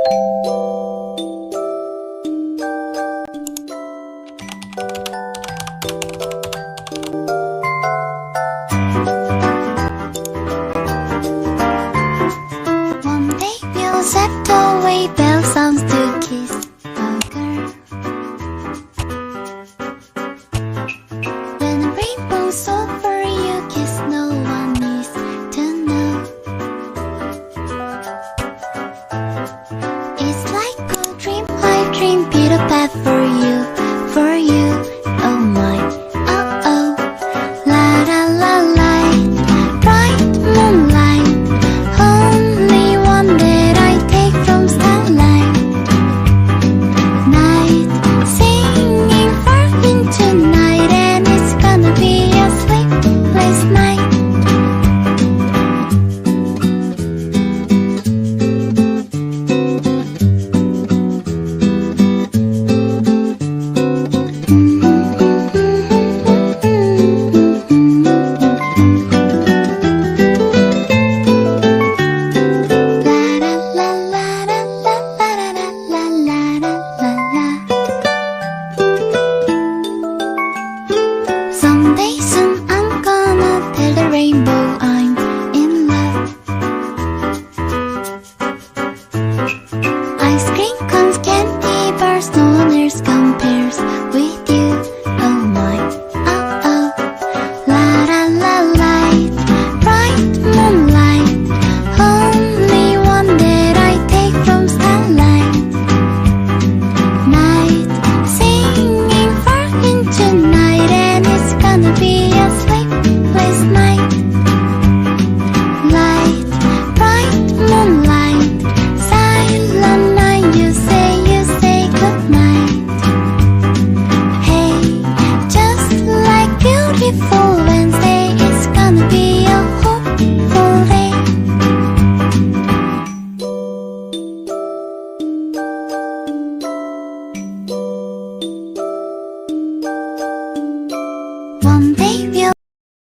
One day we'll set away bell sounds to kiss a girl. When a rainbow's over, you kiss, no one needs to know. It's like a dream I dream.